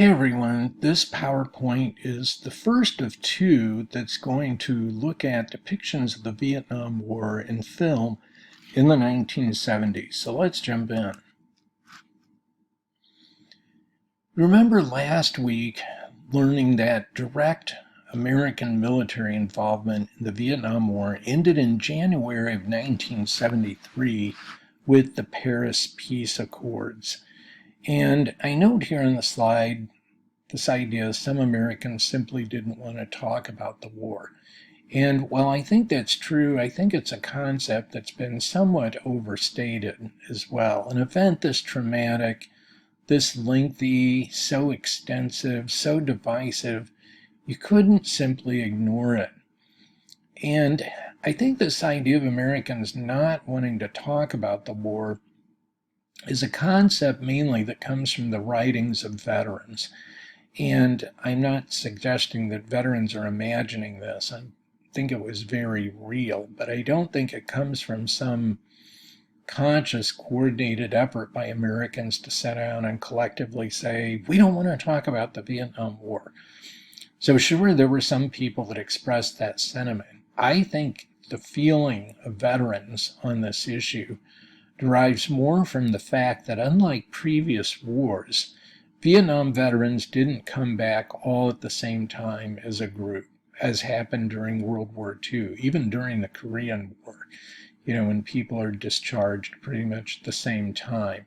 Hey everyone, this PowerPoint is the first of two that's going to look at depictions of the Vietnam War in film in the 1970s. So let's jump in. Remember last week learning that direct American military involvement in the Vietnam War ended in January of 1973 with the Paris Peace Accords. And I note here on the slide this idea some Americans simply didn't want to talk about the war. And while I think that's true, I think it's a concept that's been somewhat overstated as well. An event this traumatic, this lengthy, so extensive, so divisive, you couldn't simply ignore it. And I think this idea of Americans not wanting to talk about the war is a concept mainly that comes from the writings of veterans. And I'm not suggesting that veterans are imagining this. I think it was very real, but I don't think it comes from some conscious, coordinated effort by Americans to sit down and collectively say, we don't want to talk about the Vietnam War. So sure, there were some people that expressed that sentiment. I think the feeling of veterans on this issue derives more from the fact that unlike previous wars, Vietnam veterans didn't come back all at the same time as a group, as happened during World War II, even during the Korean War, when people are discharged pretty much at the same time.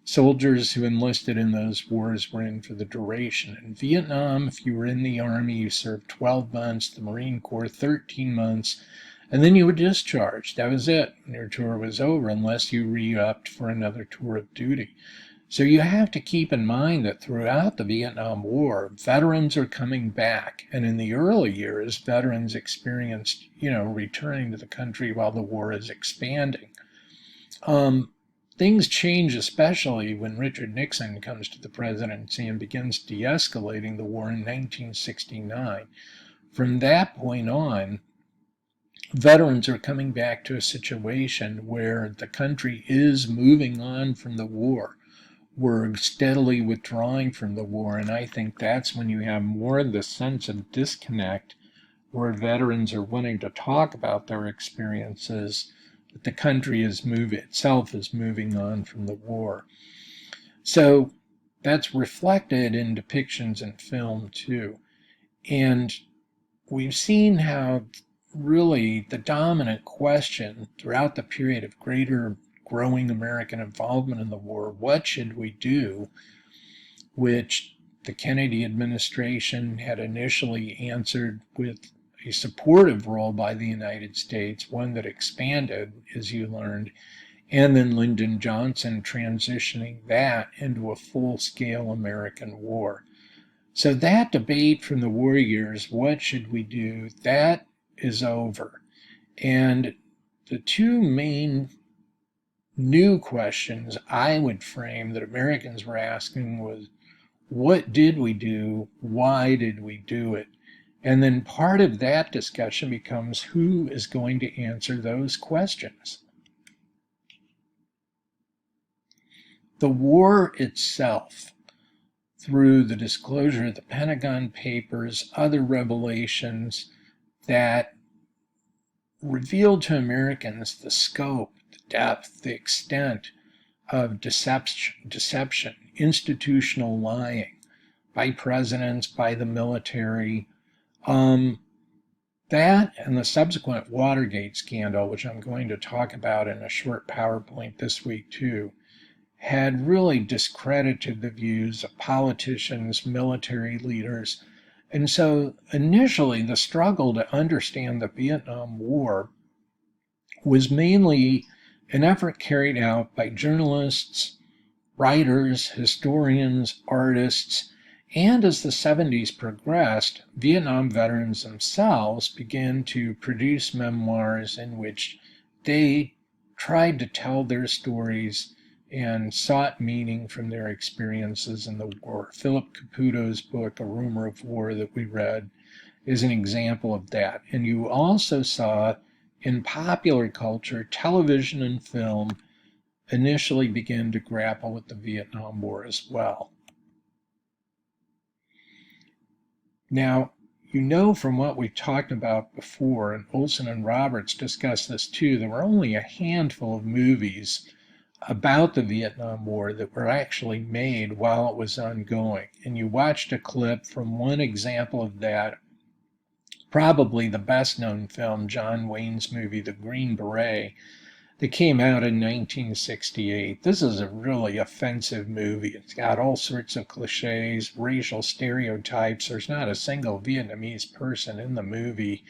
Soldiers who enlisted in those wars were in for the duration. In Vietnam, if you were in the Army, you served 12 months, the Marine Corps 13 months, and then you were discharged. That was it. Your tour was over unless you re-upped for another tour of duty. So you have to keep in mind that throughout the Vietnam War, veterans are coming back. And in the early years, veterans experienced, returning to the country while the war is expanding. Things change, especially when Richard Nixon comes to the presidency and begins de-escalating the war in 1969. From that point on, veterans are coming back to a situation where the country is moving on from the war. We're steadily withdrawing from the war, and I think that's when you have more of the sense of disconnect where veterans are wanting to talk about their experiences, that the country itself is moving on from the war. So that's reflected in depictions in film too. And we've seen how really the dominant question throughout the period of growing American involvement in the war, what should we do, which the Kennedy administration had initially answered with a supportive role by the United States, one that expanded, as you learned, and then Lyndon Johnson transitioning that into a full-scale American war. So that debate from the war years, what should we do, that is over. And the two main new questions I would frame that Americans were asking was, what did we do? Why did we do it? And then part of that discussion becomes who is going to answer those questions. The war itself, through the disclosure of the Pentagon Papers, other revelations that revealed to Americans the scope, the depth, the extent of deception, institutional lying by presidents, by the military. That and the subsequent Watergate scandal, which I'm going to talk about in a short PowerPoint this week too, had really discredited the views of politicians, military leaders. And so initially the struggle to understand the Vietnam War was mainly an effort carried out by journalists, writers, historians, artists, and as the 70s progressed, Vietnam veterans themselves began to produce memoirs in which they tried to tell their stories and sought meaning from their experiences in the war. Philip Caputo's book, A Rumor of War, that we read, is an example of that. And you also saw in popular culture, television and film initially begin to grapple with the Vietnam War as well. Now, you know from what we talked about before, and Olson and Roberts discussed this too, there were only a handful of movies about the Vietnam War that were actually made while it was ongoing. And you watched a clip from one example of that, probably the best known film, John Wayne's movie, The Green Beret, that came out in 1968. This is a really offensive movie. It's got all sorts of cliches, racial stereotypes. There's not a single Vietnamese person in the movie.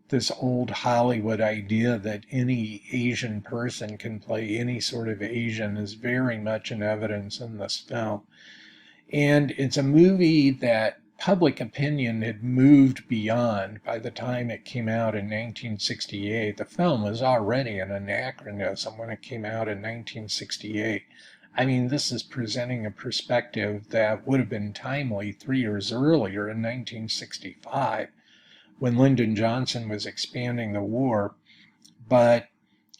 This old Hollywood idea that any Asian person can play any sort of Asian is very much in evidence in this film. And it's a movie that public opinion had moved beyond by the time it came out in 1968. The film was already an anachronism when it came out in 1968. I mean, this is presenting a perspective that would have been timely 3 years earlier in 1965 when Lyndon Johnson was expanding the war. But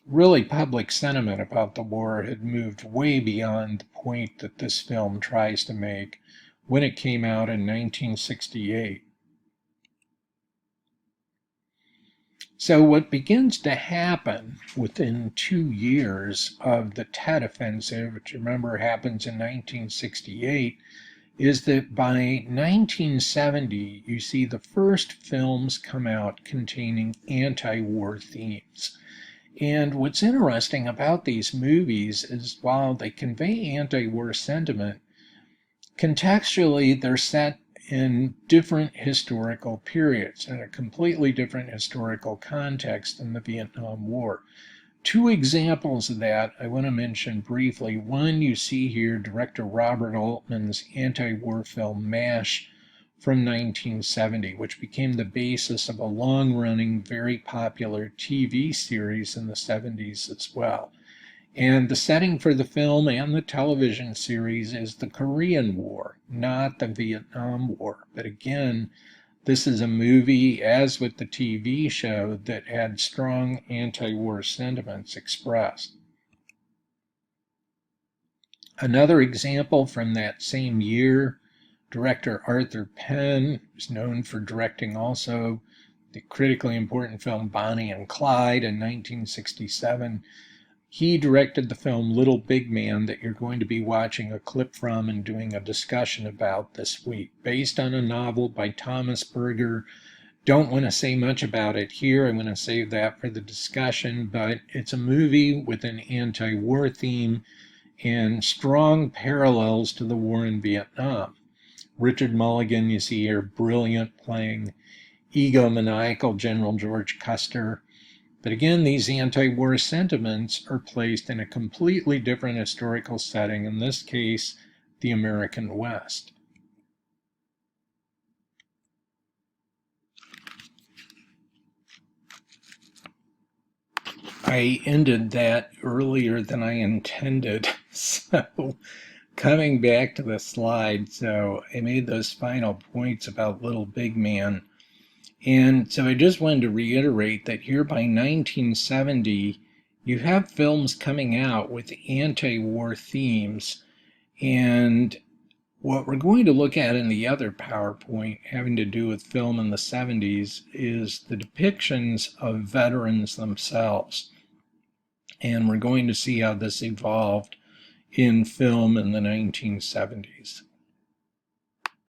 really, public sentiment about the war had moved way beyond the point that this film tries to make when it came out in 1968. So what begins to happen within 2 years of the Tet Offensive, which remember happens in 1968, is that by 1970 you see the first films come out containing anti-war themes. And what's interesting about these movies is while they convey anti-war sentiment, contextually they're set in different historical periods, in a completely different historical context than the Vietnam War. Two examples of that I want to mention briefly. One, you see here director Robert Altman's anti-war film MASH from 1970, which became the basis of a long-running, very popular TV series in the 70s as well. And the setting for the film and the television series is the Korean War, not the Vietnam War. But again, this is a movie, as with the TV show, that had strong anti-war sentiments expressed. Another example from that same year, director Arthur Penn is known for directing also the critically important film Bonnie and Clyde in 1967. He directed the film Little Big Man that you're going to be watching a clip from and doing a discussion about this week, based on a novel by Thomas Berger. Don't want to say much about it here. I'm going to save that for the discussion, but it's a movie with an anti-war theme and strong parallels to the war in Vietnam. Richard Mulligan, you see here, brilliant, playing egomaniacal General George Custer. But again, these anti-war sentiments are placed in a completely different historical setting, in this case, the American West. I ended that earlier than I intended, so coming back to the slide, so I made those final points about Little Big Man. And so I just wanted to reiterate that here by 1970, you have films coming out with anti-war themes. And what we're going to look at in the other PowerPoint having to do with film in the 70s is the depictions of veterans themselves. And we're going to see how this evolved in film in the 1970s.